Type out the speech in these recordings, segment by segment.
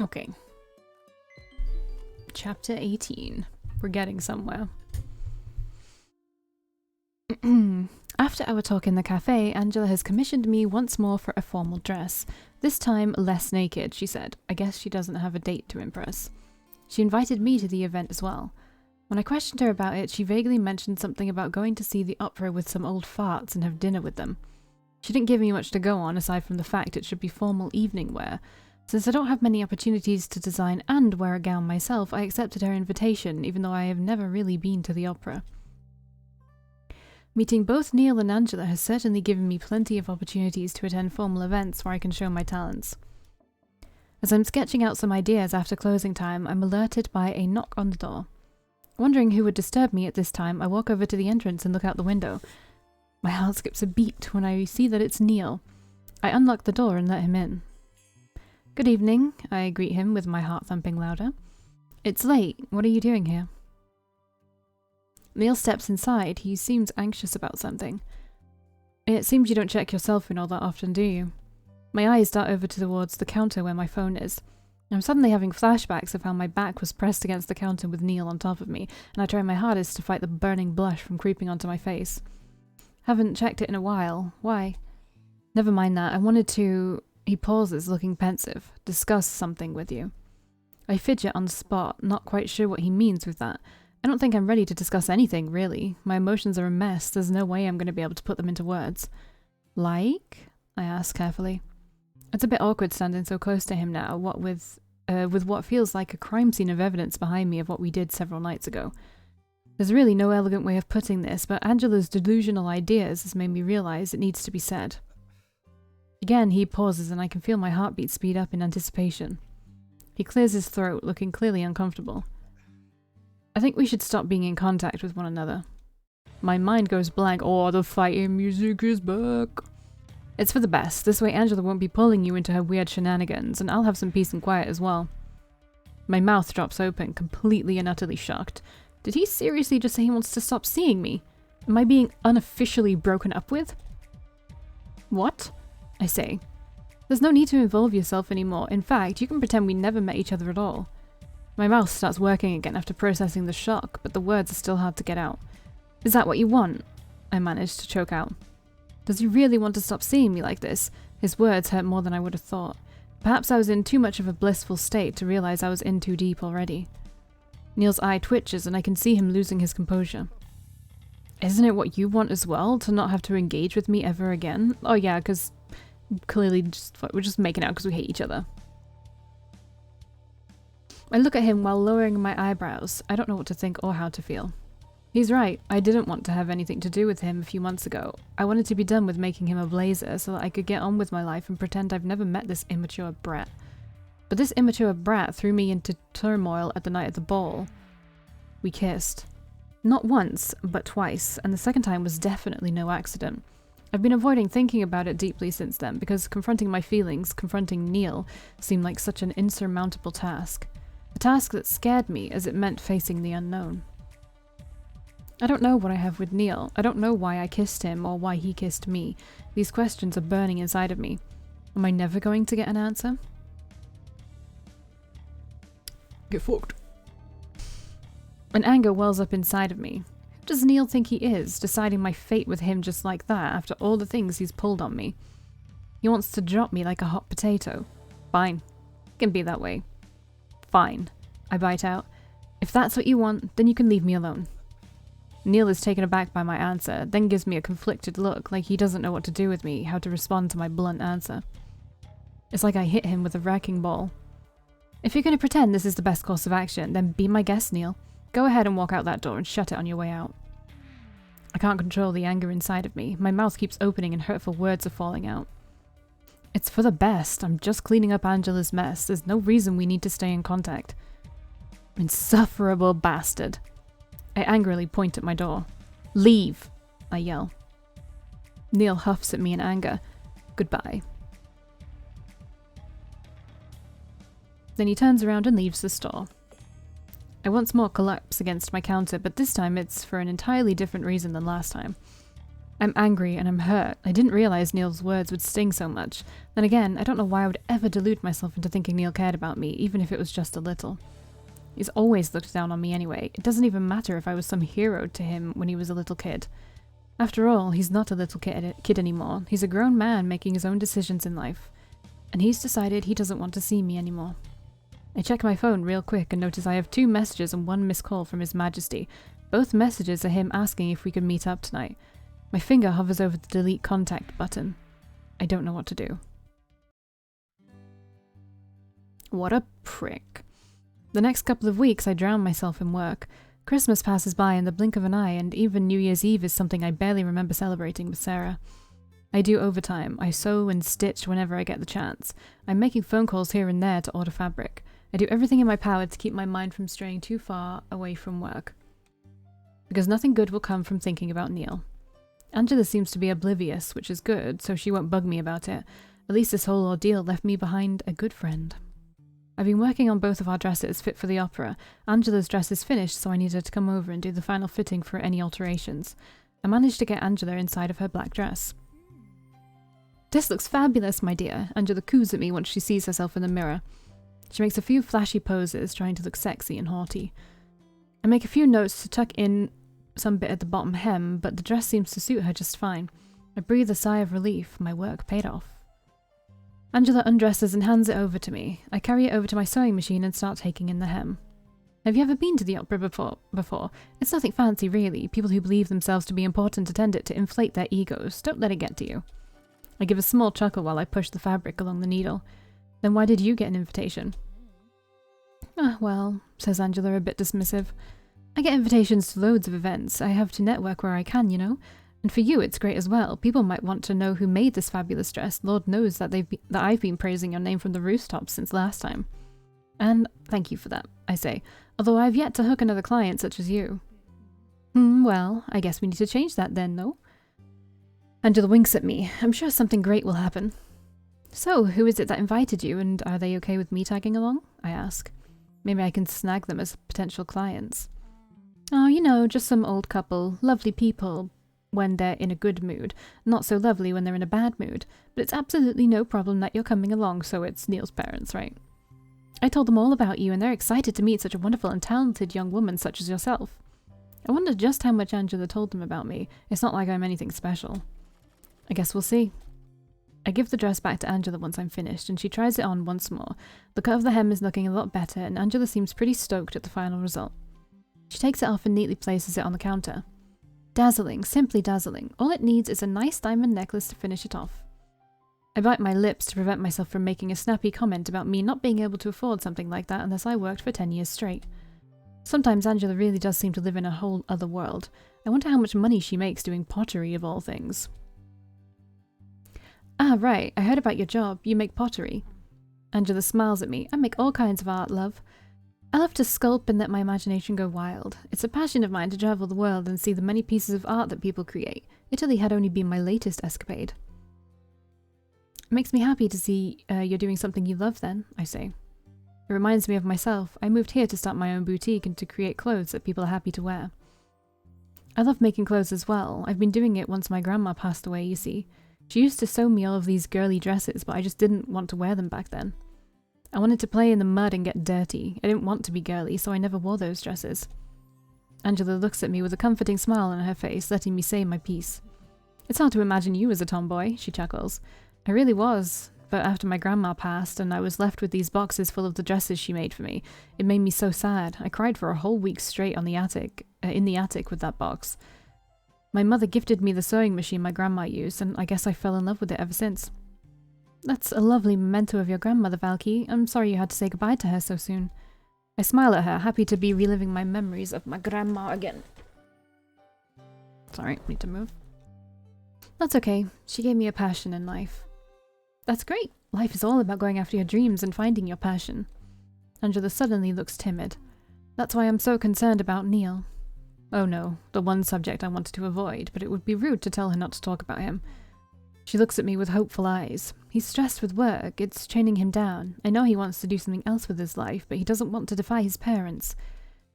Okay. Chapter 18. We're getting somewhere. After our talk in the cafe, Angela has commissioned me once more for a formal dress. This time less naked, she said. I guess she doesn't have a date to impress. She invited me to the event as well. When I questioned her about it, she vaguely mentioned something about going to see the opera with some old farts and have dinner with them. She didn't give me much to go on aside from the fact it should be formal evening wear. Since I don't have many opportunities to design and wear a gown myself, I accepted her invitation, even though I have never really been to the opera. Meeting both Neil and Angela has certainly given me plenty of opportunities to attend formal events where I can show my talents. As I'm sketching out some ideas after closing time, I'm alerted by a knock on the door. Wondering who would disturb me at this time, I walk over to the entrance and look out the window. My heart skips a beat when I see that it's Neil. I unlock the door and let him in. Good evening, I greet him with my heart thumping louder. It's late. What are you doing here? Neil steps inside. He seems anxious about something. It seems you don't check your cell phone all that often, do you? My eyes dart over towards the counter where my phone is. I'm suddenly having flashbacks of how my back was pressed against the counter with Neil on top of me, and I try my hardest to fight the burning blush from creeping onto my face. Haven't checked it in a while. Why? Never mind that. I wanted to... He pauses, looking pensive. Discuss something with you. I fidget on the spot, not quite sure what he means with that. I don't think I'm ready to discuss anything, really. My emotions are a mess. There's no way I'm going to be able to put them into words. Like? I ask carefully. It's a bit awkward standing so close to him now, what with what feels like a crime scene of evidence behind me of what we did several nights ago. There's really no elegant way of putting this, but Angela's delusional ideas has made me realize it needs to be said. Again, he pauses and I can feel my heartbeat speed up in anticipation. He clears his throat, looking clearly uncomfortable. I think we should stop being in contact with one another. My mind goes blank. Oh, the fighting music is back. It's for the best. This way Angela won't be pulling you into her weird shenanigans, and I'll have some peace and quiet as well. My mouth drops open, completely and utterly shocked. Did he seriously just say he wants to stop seeing me? Am I being unofficially broken up with? What? I say. There's no need to involve yourself anymore. In fact, you can pretend we never met each other at all. My mouth starts working again after processing the shock, but the words are still hard to get out. Is that what you want? I managed to choke out. Does he really want to stop seeing me like this? His words hurt more than I would have thought. Perhaps I was in too much of a blissful state to realize I was in too deep already. Neil's eye twitches and I can see him losing his composure. Isn't it what you want as well, to not have to engage with me ever again? Oh yeah, because clearly we're just making out because we hate each other. I look at him while lowering my eyebrows. I don't know what to think or how to feel. He's right. I didn't want to have anything to do with him a few months ago. I wanted to be done with making him a blazer so that I could get on with my life and pretend I've never met this immature brat. But this immature brat threw me into turmoil at the night of the ball. We kissed. Not once, but twice, and the second time was definitely no accident. I've been avoiding thinking about it deeply since then because confronting my feelings, confronting Neil, seemed like such an insurmountable task. A task that scared me as it meant facing the unknown. I don't know what I have with Neil. I don't know why I kissed him or why he kissed me. These questions are burning inside of me. Am I never going to get an answer? Get fucked. An anger wells up inside of me. Who does Neil think he is, deciding my fate with him just like that after all the things he's pulled on me? He wants to drop me like a hot potato. Fine. It can be that way. Fine. I bite out. If that's what you want, then you can leave me alone. Neil is taken aback by my answer, then gives me a conflicted look, like he doesn't know what to do with me, how to respond to my blunt answer. It's like I hit him with a wrecking ball. If you're going to pretend this is the best course of action, then be my guest, Neil. Go ahead and walk out that door and shut it on your way out. I can't control the anger inside of me. My mouth keeps opening and hurtful words are falling out. It's for the best. I'm just cleaning up Angela's mess. There's no reason we need to stay in contact. Insufferable bastard. I angrily point at my door. Leave, I yell. Neil huffs at me in anger. Goodbye. Then he turns around and leaves the store. I once more collapse against my counter, but this time it's for an entirely different reason than last time. I'm angry and I'm hurt. I didn't realize Neil's words would sting so much. Then again, I don't know why I would ever delude myself into thinking Neil cared about me, even if it was just a little. He's always looked down on me anyway. It doesn't even matter if I was some hero to him when he was a little kid. After all, he's not a little kid anymore. He's a grown man making his own decisions in life. And he's decided he doesn't want to see me anymore. I check my phone real quick and notice I have 2 messages and 1 missed call from His Majesty. Both messages are him asking if we could meet up tonight. My finger hovers over the delete contact button. I don't know what to do. What a prick. The next couple of weeks I drown myself in work. Christmas passes by in the blink of an eye, and even New Year's Eve is something I barely remember celebrating with Sarah. I do overtime. I sew and stitch whenever I get the chance. I'm making phone calls here and there to order fabric. I do everything in my power to keep my mind from straying too far away from work. Because nothing good will come from thinking about Neil. Angela seems to be oblivious, which is good, so she won't bug me about it. At least this whole ordeal left me behind a good friend. I've been working on both of our dresses fit for the opera. Angela's dress is finished, so I need her to come over and do the final fitting for any alterations. I managed to get Angela inside of her black dress. This looks fabulous, my dear. Angela coos at me once she sees herself in the mirror. She makes a few flashy poses, trying to look sexy and haughty. I make a few notes to tuck in some bit at the bottom hem, but the dress seems to suit her just fine. I breathe a sigh of relief. My work paid off. Angela undresses and hands it over to me. I carry it over to my sewing machine and start taking in the hem. Have you ever been to the opera before? It's nothing fancy, really. People who believe themselves to be important attend it to inflate their egos. Don't let it get to you. I give a small chuckle while I push the fabric along the needle. Then why did you get an invitation? Ah, well, says Angela, a bit dismissive. I get invitations to loads of events. I have to network where I can, you know. And for you, it's great as well. People might want to know who made this fabulous dress. Lord knows that I've been praising your name from the rooftops since last time. And thank you for that, I say, although I've yet to hook another client such as you. Well, I guess we need to change that then, no? Angela winks at me. I'm sure something great will happen. So, who is it that invited you, and are they okay with me tagging along? I ask. Maybe I can snag them as potential clients. Oh, you know, just some old couple, lovely people when they're in a good mood, not so lovely when they're in a bad mood, but it's absolutely no problem that you're coming along, so it's Neil's parents, right? I told them all about you and they're excited to meet such a wonderful and talented young woman such as yourself. I wonder just how much Angela told them about me. It's not like I'm anything special. I guess we'll see. I give the dress back to Angela once I'm finished, and she tries it on once more. The cut of the hem is looking a lot better, and Angela seems pretty stoked at the final result. She takes it off and neatly places it on the counter. Dazzling, simply dazzling. All it needs is a nice diamond necklace to finish it off. I bite my lips to prevent myself from making a snappy comment about me not being able to afford something like that unless I worked for 10 years straight. Sometimes Angela really does seem to live in a whole other world. I wonder how much money she makes doing pottery of all things. Ah, right, I heard about your job. You make pottery. Angela smiles at me. I make all kinds of art, love. I love to sculpt and let my imagination go wild. It's a passion of mine to travel the world and see the many pieces of art that people create. Italy had only been my latest escapade. It makes me happy to see you're doing something you love then, I say. It reminds me of myself. I moved here to start my own boutique and to create clothes that people are happy to wear. I love making clothes as well. I've been doing it once my grandma passed away, you see. She used to sew me all of these girly dresses, but I just didn't want to wear them back then. I wanted to play in the mud and get dirty. I didn't want to be girly, so I never wore those dresses. Angela looks at me with a comforting smile on her face, letting me say my piece. It's hard to imagine you as a tomboy, she chuckles. I really was, but after my grandma passed and I was left with these boxes full of the dresses she made for me, it made me so sad. I cried for a whole week straight in the attic with that box. My mother gifted me the sewing machine my grandma used, and I guess I fell in love with it ever since. That's a lovely memento of your grandmother, Valkii. I'm sorry you had to say goodbye to her so soon. I smile at her, happy to be reliving my memories of my grandma again. Sorry, need to move. That's okay. She gave me a passion in life. That's great. Life is all about going after your dreams and finding your passion. Angela suddenly looks timid. That's why I'm so concerned about Neil. Oh no, the one subject I wanted to avoid, but it would be rude to tell her not to talk about him. She looks at me with hopeful eyes. He's stressed with work. It's chaining him down. I know he wants to do something else with his life, but he doesn't want to defy his parents.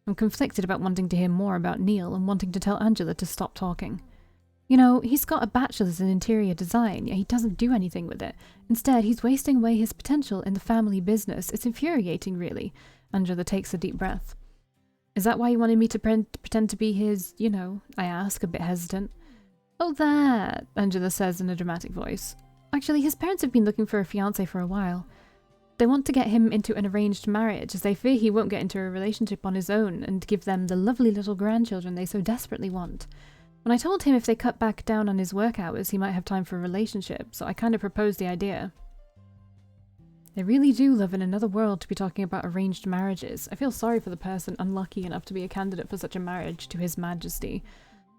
I'm conflicted about wanting to hear more about Neil and wanting to tell Angela to stop talking. You know, he's got a bachelor's in interior design, yet he doesn't do anything with it. Instead, he's wasting away his potential in the family business. It's infuriating, really. Angela takes a deep breath. Is that why you wanted me to pretend to be his, you know, I ask, a bit hesitant. Oh, that, Angela says in a dramatic voice. Actually, his parents have been looking for a fiancé for a while. They want to get him into an arranged marriage, as they fear he won't get into a relationship on his own and give them the lovely little grandchildren they so desperately want. When I told him if they cut back down on his work hours, he might have time for a relationship, so I kind of proposed the idea. They really do live in another world to be talking about arranged marriages. I feel sorry for the person unlucky enough to be a candidate for such a marriage to His Majesty.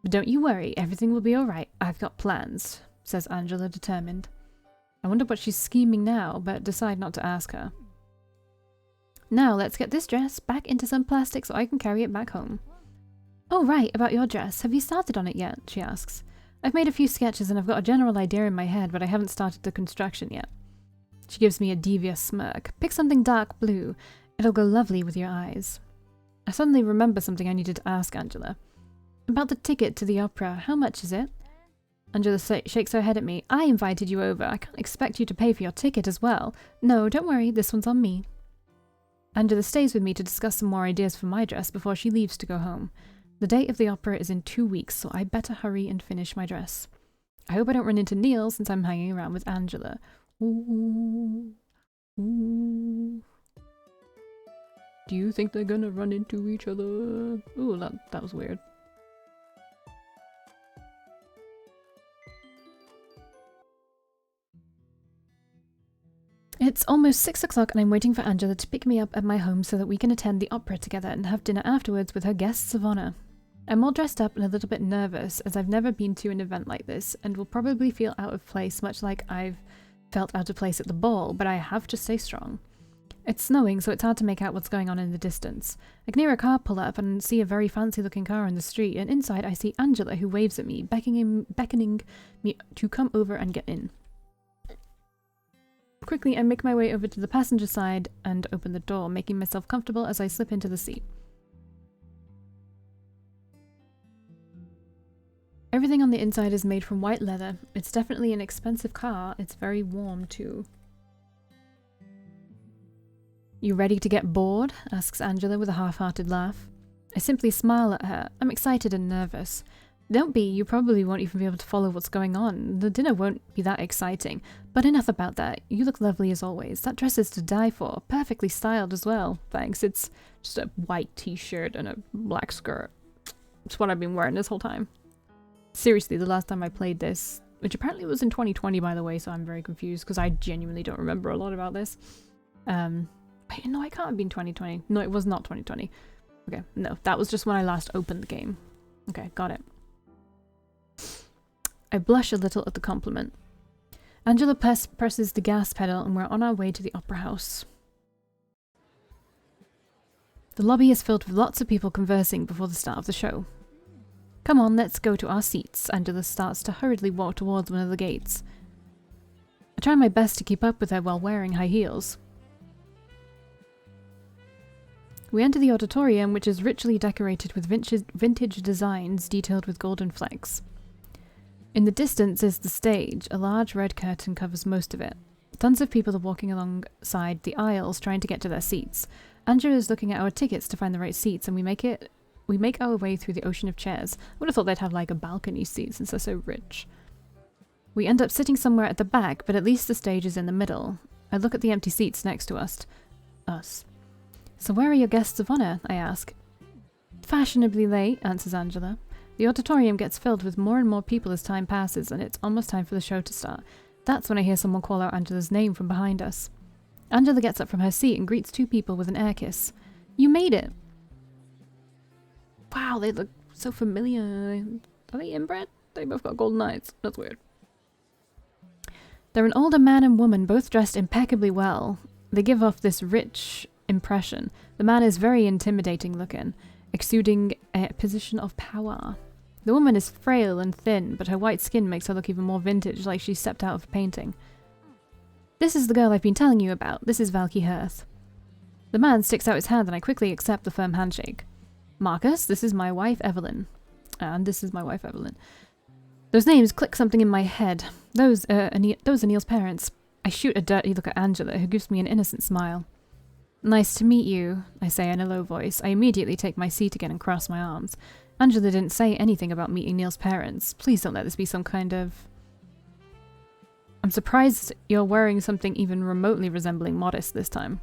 But don't you worry, everything will be alright. I've got plans, says Angela, determined. I wonder what she's scheming now, but decide not to ask her. Now let's get this dress back into some plastic so I can carry it back home. Oh right, about your dress. Have you started on it yet? She asks. I've made a few sketches and I've got a general idea in my head, but I haven't started the construction yet. She gives me a devious smirk. Pick something dark blue. It'll go lovely with your eyes. I suddenly remember something I needed to ask Angela. About the ticket to the opera, how much is it? Angela shakes her head at me. I invited you over. I can't expect you to pay for your ticket as well. No, don't worry, this one's on me. Angela stays with me to discuss some more ideas for my dress before she leaves to go home. The date of the opera is in 2 weeks, so I better hurry and finish my dress. I hope I don't run into Neil since I'm hanging around with Angela. Ooh. Ooh. Do you think they're gonna run into each other? Ooh, that was weird. It's almost 6 o'clock and I'm waiting for Angela to pick me up at my home so that we can attend the opera together and have dinner afterwards with her guests of honor. I'm all dressed up and a little bit nervous as I've never been to an event like this and will probably feel out of place, much like I've felt out of place at the ball, but I have to stay strong. It's snowing, so it's hard to make out what's going on in the distance. I can hear a car pull up and see a very fancy-looking car on the street, and inside I see Angela, who waves at me, beckoning me to come over and get in. Quickly, I make my way over to the passenger side and open the door, making myself comfortable as I slip into the seat. Everything on the inside is made from white leather. It's definitely an expensive car. It's very warm, too. You ready to get bored? Asks Angela with a half-hearted laugh. I simply smile at her. I'm excited and nervous. Don't be, you probably won't even be able to follow what's going on. The dinner won't be that exciting. But enough about that. You look lovely as always. That dress is to die for. Perfectly styled as well. Thanks. It's just a white t-shirt and a black skirt. It's what I've been wearing this whole time. Seriously, the last time I played this, which apparently was in 2020 by the way, so I'm very confused because I genuinely don't remember a lot about this. Wait, no, I can't have been 2020. No, it was not 2020. Okay, no, that was just when I last opened the game. Okay, got it. I blush a little at the compliment. Angela presses the gas pedal and we're on our way to the opera house. The lobby is filled with lots of people conversing before the start of the show. Come on, let's go to our seats. Angela starts to hurriedly walk towards one of the gates. I try my best to keep up with her while wearing high heels. We enter the auditorium, which is richly decorated with vintage designs detailed with golden flecks. In the distance is the stage. A large red curtain covers most of it. Tons of people are walking alongside the aisles trying to get to their seats. Angela is looking at our tickets to find the right seats, and we make our way through the ocean of chairs. I would have thought they'd have like a balcony seat since they're so rich. We end up sitting somewhere at the back, but at least the stage is in the middle. I look at the empty seats next to us. So where are your guests of honor? I ask. Fashionably late, answers Angela. The auditorium gets filled with more and more people as time passes, and it's almost time for the show to start. That's when I hear someone call out Angela's name from behind us. Angela gets up from her seat and greets two people with an air kiss. You made it! Wow, they look so familiar. Are they inbred? They both got golden eyes. That's weird. They're an older man and woman, both dressed impeccably well. They give off this rich impression. The man is very intimidating looking, exuding a position of power. The woman is frail and thin, but her white skin makes her look even more vintage, like she stepped out of a painting. This is the girl I've been telling you about. This is Valkii Hearth. The man sticks out his hand and I quickly accept the firm handshake. Marcus, this is my wife Evelyn. And this is my wife Evelyn. Those names click something in my head. Those are Neil's parents. I shoot a dirty look at Angela, who gives me an innocent smile. Nice to meet you, I say in a low voice. I immediately take my seat again and cross my arms. Angela didn't say anything about meeting Neil's parents. Please don't let this be some kind of... I'm surprised you're wearing something even remotely resembling modest this time.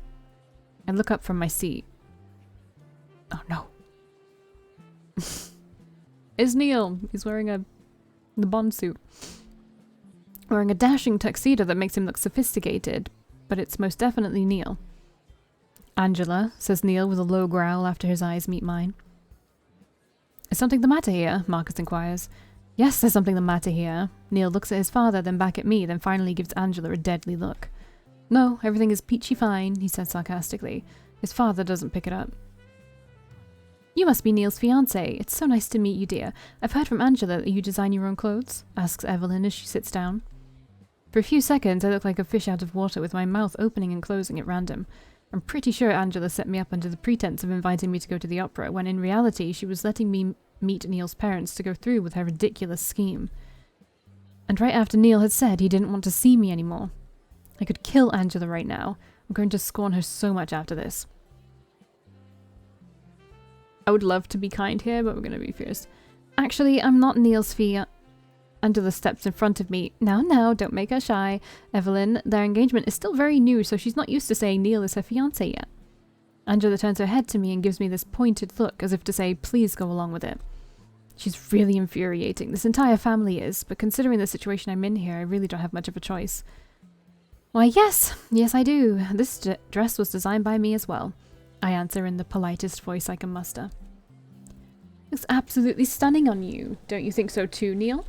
I look up from my seat. Oh no. It's Neil. He's wearing the Bond suit. Wearing a dashing tuxedo that makes him look sophisticated, but it's most definitely Neil. Angela, says Neil with a low growl after his eyes meet mine. Is something the matter here? Marcus inquires. Yes, there's something the matter here. Neil looks at his father, then back at me, then finally gives Angela a deadly look. No, everything is peachy fine, he says sarcastically. His father doesn't pick it up. You must be Neil's fiancé. It's so nice to meet you, dear. I've heard from Angela that you design your own clothes, asks Evelyn as she sits down. For a few seconds, I look like a fish out of water with my mouth opening and closing at random. I'm pretty sure Angela set me up under the pretense of inviting me to go to the opera, when in reality she was letting me meet Neil's parents to go through with her ridiculous scheme. And right after Neil had said he didn't want to see me anymore. I could kill Angela right now. I'm going to scorn her so much after this. I would love to be kind here, but we're going to be fierce. Actually, I'm not Neil's fiancé. Angela steps in front of me. Now, don't make her shy. Evelyn, their engagement is still very new, so she's not used to saying Neil is her fiancé yet. Angela turns her head to me and gives me this pointed look, as if to say, please go along with it. She's really infuriating. This entire family is, but considering the situation I'm in here, I really don't have much of a choice. Why, yes, I do. This dress was designed by me as well. I answer in the politest voice I can muster. Looks absolutely stunning on you. Don't you think so too, Neil?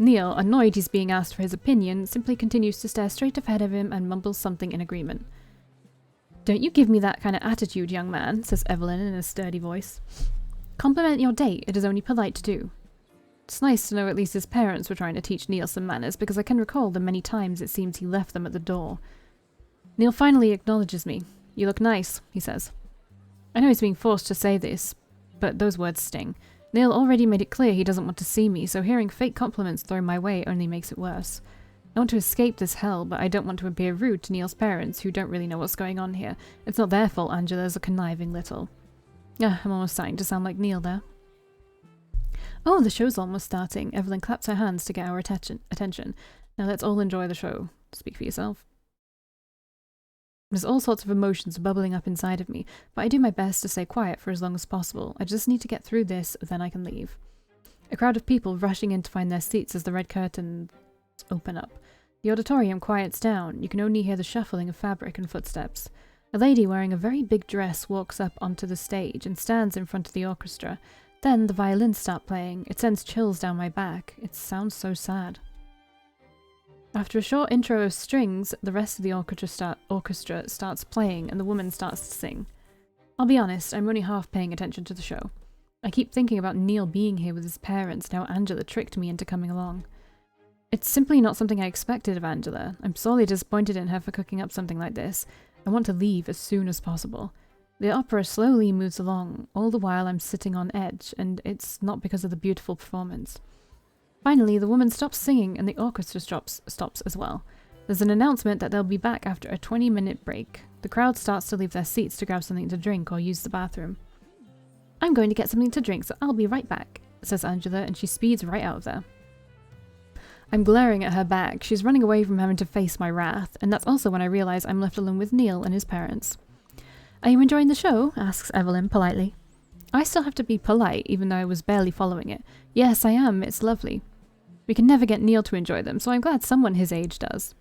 Neil, annoyed he's being asked for his opinion, simply continues to stare straight ahead of him and mumbles something in agreement. Don't you give me that kind of attitude, young man, says Evelyn in a sturdy voice. Compliment your date, it is only polite to do. It's nice to know at least his parents were trying to teach Neil some manners, because I can recall the many times it seems he left them at the door. Neil finally acknowledges me. You look nice, he says. I know he's being forced to say this, but those words sting. Neil already made it clear he doesn't want to see me, so hearing fake compliments thrown my way only makes it worse. I want to escape this hell, but I don't want to appear rude to Neil's parents, who don't really know what's going on here. It's not their fault Angela's a conniving little. Yeah, I'm almost starting to sound like Neil there. Oh, the show's almost starting. Evelyn claps her hands to get our attention. Now let's all enjoy the show. Speak for yourself. There's all sorts of emotions bubbling up inside of me, but I do my best to stay quiet for as long as possible. I just need to get through this, then I can leave. A crowd of people rushing in to find their seats as the red curtains open up. The auditorium quiets down. You can only hear the shuffling of fabric and footsteps. A lady wearing a very big dress walks up onto the stage and stands in front of the orchestra. Then the violins start playing. It sends chills down my back. It sounds so sad. After a short intro of strings, the rest of the orchestra starts playing and the woman starts to sing. I'll be honest, I'm only half paying attention to the show. I keep thinking about Neil being here with his parents and how Angela tricked me into coming along. It's simply not something I expected of Angela. I'm sorely disappointed in her for cooking up something like this. I want to leave as soon as possible. The opera slowly moves along, all the while I'm sitting on edge, and it's not because of the beautiful performance. Finally, the woman stops singing and the orchestra stops as well. There's an announcement that they'll be back after a 20-minute break. The crowd starts to leave their seats to grab something to drink or use the bathroom. I'm going to get something to drink, so I'll be right back, says Angela, and she speeds right out of there. I'm glaring at her back. She's running away from having to face my wrath, and that's also when I realize I'm left alone with Neil and his parents. Are you enjoying the show? Asks Evelyn politely. I still have to be polite, even though I was barely following it. Yes, I am. It's lovely. We can never get Neil to enjoy them, so I'm glad someone his age does.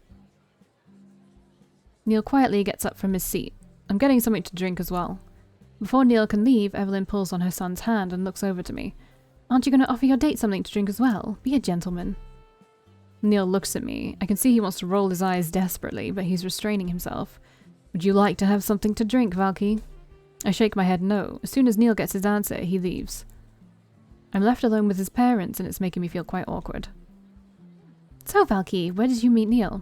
Neil quietly gets up from his seat. I'm getting something to drink as well. Before Neil can leave, Evelyn pulls on her son's hand and looks over to me. Aren't you going to offer your date something to drink as well? Be a gentleman. Neil looks at me. I can see he wants to roll his eyes desperately, but he's restraining himself. Would you like to have something to drink, Valkii? I shake my head no. As soon as Neil gets his answer, he leaves. I'm left alone with his parents, and it's making me feel quite awkward. So, Valkii, where did you meet Neil?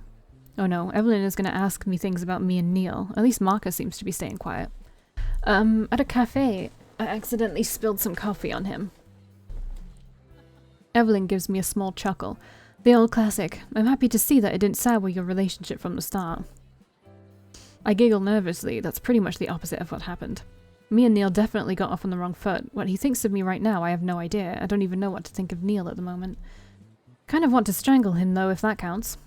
Oh no, Evelyn is going to ask me things about me and Neil. At least Marcus seems to be staying quiet. At a cafe. I accidentally spilled some coffee on him. Evelyn gives me a small chuckle. The old classic. I'm happy to see that it didn't sour your relationship from the start. I giggle nervously. That's pretty much the opposite of what happened. Me and Neil definitely got off on the wrong foot. What he thinks of me right now, I have no idea. I don't even know what to think of Neil at the moment. Kind of want to strangle him, though, if that counts.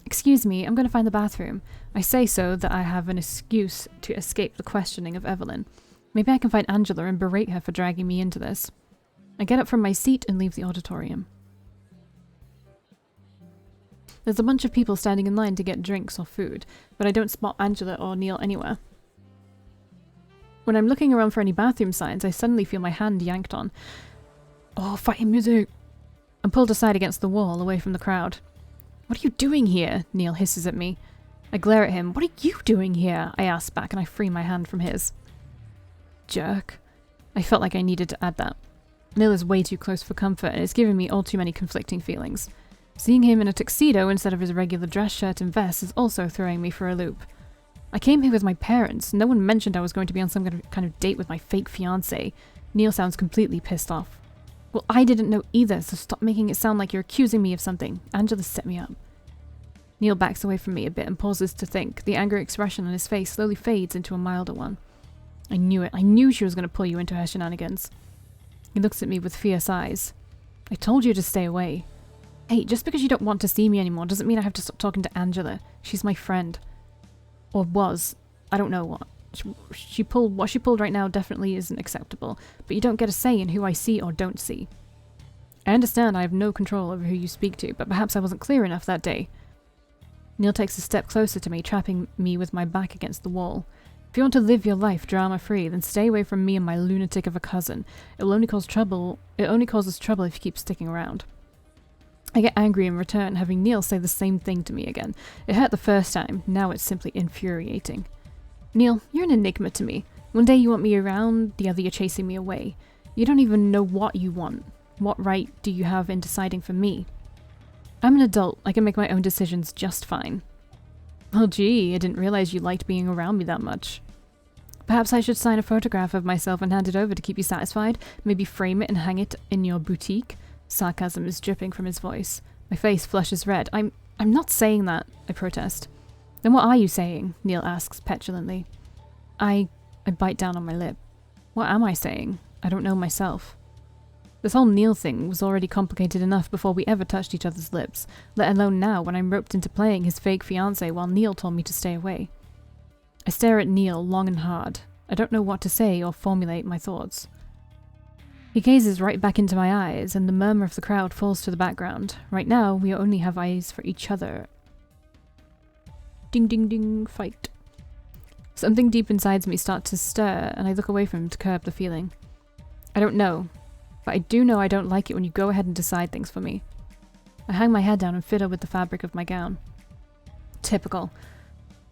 Excuse me, I'm going to find the bathroom. I say so that I have an excuse to escape the questioning of Evelyn. Maybe I can find Angela and berate her for dragging me into this. I get up from my seat and leave the auditorium. There's a bunch of people standing in line to get drinks or food, but I don't spot Angela or Neil anywhere. When I'm looking around for any bathroom signs, I suddenly feel my hand yanked on. Oh, fighting music! I'm pulled aside against the wall, away from the crowd. What are you doing here? Neil hisses at me. I glare at him. What are you doing here? I ask back and I free my hand from his. Jerk. I felt like I needed to add that. Neil is way too close for comfort and it's giving me all too many conflicting feelings. Seeing him in a tuxedo instead of his regular dress shirt and vest is also throwing me for a loop. I came here with my parents. No one mentioned I was going to be on some kind of date with my fake fiancé. Neil sounds completely pissed off. Well, I didn't know either, so stop making it sound like you're accusing me of something. Angela set me up. Neil backs away from me a bit and pauses to think. The angry expression on his face slowly fades into a milder one. I knew it. I knew she was going to pull you into her shenanigans. He looks at me with fierce eyes. I told you to stay away. Hey, just because you don't want to see me anymore doesn't mean I have to stop talking to Angela. She's my friend. Or was. I don't know what. What she pulled right now definitely isn't acceptable, but you don't get a say in who I see or don't see. I understand I have no control over who you speak to, but perhaps I wasn't clear enough that day. Neil takes a step closer to me, trapping me with my back against the wall. If you want to live your life drama-free, then stay away from me and my lunatic of a cousin. It only causes trouble if you keep sticking around. I get angry in return, having Neil say the same thing to me again. It hurt the first time, now it's simply infuriating. Neil, you're an enigma to me. One day you want me around, the other you're chasing me away. You don't even know what you want. What right do you have in deciding for me? I'm an adult. I can make my own decisions just fine. Oh gee, I didn't realize you liked being around me that much. Perhaps I should sign a photograph of myself and hand it over to keep you satisfied? Maybe frame it and hang it in your boutique? Sarcasm is dripping from his voice. My face flushes red. I'm not saying that, I protest. Then what are you saying? Neil asks petulantly. I bite down on my lip. What am I saying? I don't know myself. This whole Neil thing was already complicated enough before we ever touched each other's lips, let alone now when I'm roped into playing his fake fiancé while Neil told me to stay away. I stare at Neil long and hard. I don't know what to say or formulate my thoughts. He gazes right back into my eyes, and the murmur of the crowd falls to the background. Right now, we only have eyes for each other. Ding ding ding, fight. Something deep inside me starts to stir, and I look away from him to curb the feeling. I don't know, but I do know I don't like it when you go ahead and decide things for me. I hang my head down and fiddle with the fabric of my gown. Typical,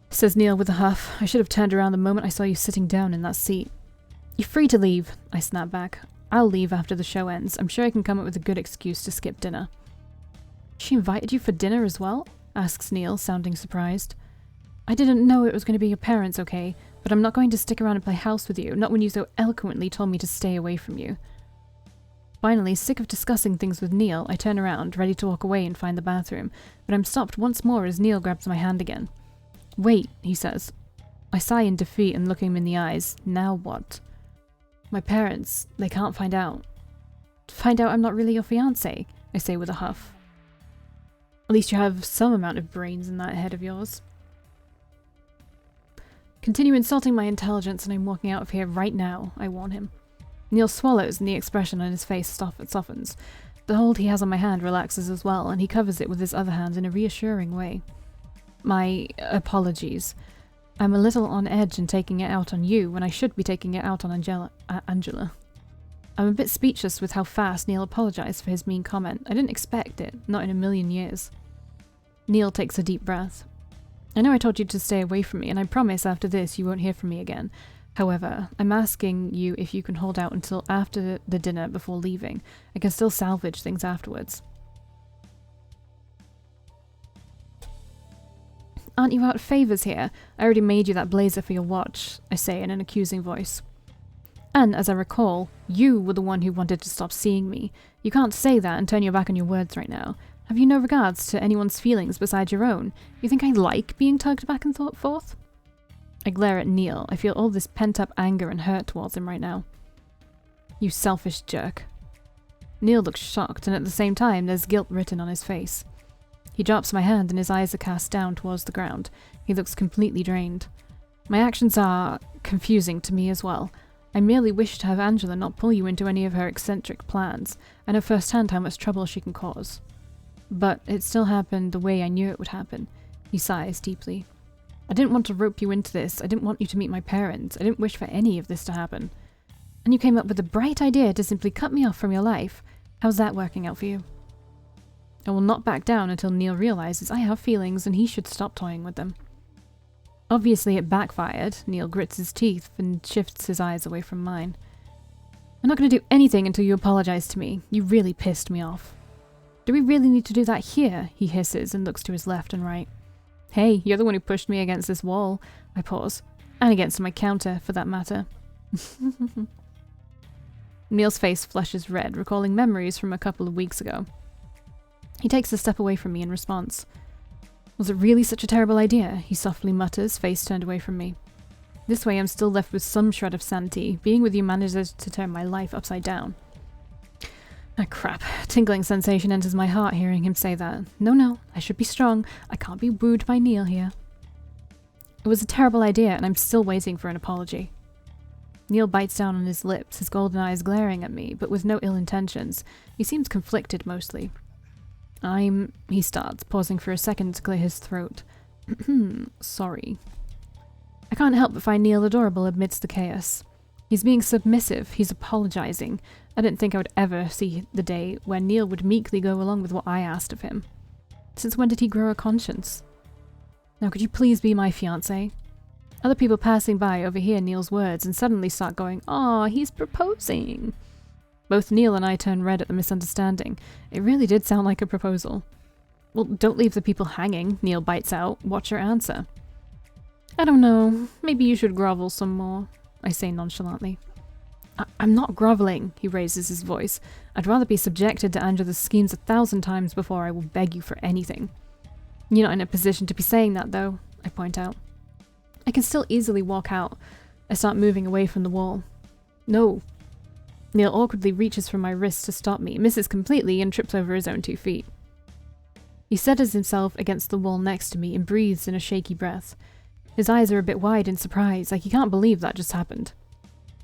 says Neil with a huff. I should have turned around the moment I saw you sitting down in that seat. You're free to leave, I snap back. I'll leave after the show ends. I'm sure I can come up with a good excuse to skip dinner. She invited you for dinner as well? Asks Neil, sounding surprised. I didn't know it was going to be your parents, okay? But I'm not going to stick around and play house with you, not when you so eloquently told me to stay away from you. Finally, sick of discussing things with Neil, I turn around, ready to walk away and find the bathroom, but I'm stopped once more as Neil grabs my hand again. Wait, he says. I sigh in defeat and look him in the eyes. Now what? My parents, they can't find out. Find out I'm not really your fiancé, I say with a huff. At least you have some amount of brains in that head of yours. Continue insulting my intelligence and I'm walking out of here right now, I warn him. Neil swallows and the expression on his face softens. The hold he has on my hand relaxes as well, and he covers it with his other hand in a reassuring way. My apologies. I'm a little on edge and taking it out on you when I should be taking it out on Angela. I'm a bit speechless with how fast Neil apologized for his mean comment. I didn't expect it, not in a million years. Neil takes a deep breath. I know I told you to stay away from me, and I promise after this you won't hear from me again. However, I'm asking you if you can hold out until after the dinner before leaving. I can still salvage things afterwards. Aren't you out of favours here? I already made you that blazer for your watch, I say in an accusing voice. And as I recall, you were the one who wanted to stop seeing me. You can't say that and turn your back on your words right now. Have you no regards to anyone's feelings besides your own? You think I like being tugged back and forth? I glare at Neil. I feel all this pent-up anger and hurt towards him right now. You selfish jerk. Neil looks shocked, and at the same time there's guilt written on his face. He drops my hand and his eyes are cast down towards the ground. He looks completely drained. My actions are confusing to me as well. I merely wish to have Angela not pull you into any of her eccentric plans. I know firsthand how much trouble she can cause. But it still happened the way I knew it would happen. He sighs deeply. I didn't want to rope you into this. I didn't want you to meet my parents. I didn't wish for any of this to happen. And you came up with the bright idea to simply cut me off from your life. How's that working out for you? I will not back down until Neil realizes I have feelings and he should stop toying with them. Obviously it backfired. Neil grits his teeth and shifts his eyes away from mine. I'm not going to do anything until you apologize to me. You really pissed me off. Do we really need to do that here? He hisses and looks to his left and right. Hey, you're the one who pushed me against this wall. I pause. And against my counter, for that matter. Neil's face flushes red, recalling memories from a couple of weeks ago. He takes a step away from me in response. Was it really such a terrible idea? He softly mutters, face turned away from me. This way I'm still left with some shred of sanity. Being with you manages to turn my life upside down. Ah, crap. A tingling sensation enters my heart hearing him say that. No, I should be strong. I can't be wooed by Neil here. It was a terrible idea, and I'm still waiting for an apology. Neil bites down on his lips, his golden eyes glaring at me, but with no ill intentions. He seems conflicted mostly. He starts, pausing for a second to clear his throat. Sorry. I can't help but find Neil adorable amidst the chaos. He's being submissive, he's apologizing. I didn't think I would ever see the day where Neil would meekly go along with what I asked of him. Since when did he grow a conscience? Now could you please be my fiancé? Other people passing by overhear Neil's words and suddenly start going, "Aw, he's proposing." Both Neil and I turn red at the misunderstanding. It really did sound like a proposal. Well, don't leave the people hanging, Neil bites out. Watch your answer. I don't know. Maybe you should grovel some more, I say nonchalantly. I'm not groveling, he raises his voice. I'd rather be subjected to Angela's schemes 1,000 times before I will beg you for anything. You're not in a position to be saying that, though, I point out. I can still easily walk out. I start moving away from the wall. No. Neil awkwardly reaches for my wrist to stop me, misses completely, and trips over his own 2 feet. He settles himself against the wall next to me and breathes in a shaky breath. His eyes are a bit wide in surprise, like he can't believe that just happened.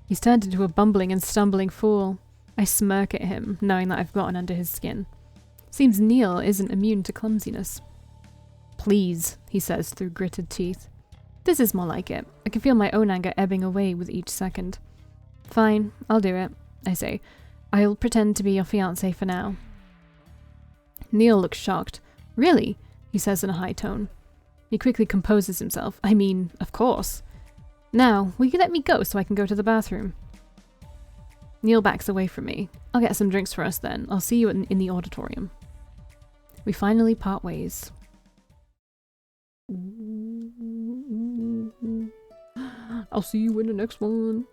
He's turned into a bumbling and stumbling fool. I smirk at him, knowing that I've gotten under his skin. Seems Neil isn't immune to clumsiness. Please, he says through gritted teeth. This is more like it. I can feel my own anger ebbing away with each second. Fine, I'll do it, I say. I'll pretend to be your fiancé for now. Neil looks shocked. Really? He says in a high tone. He quickly composes himself. I mean, of course. Now, will you let me go so I can go to the bathroom? Neil backs away from me. I'll get some drinks for us then. I'll see you in the auditorium. We finally part ways. I'll see you in the next one.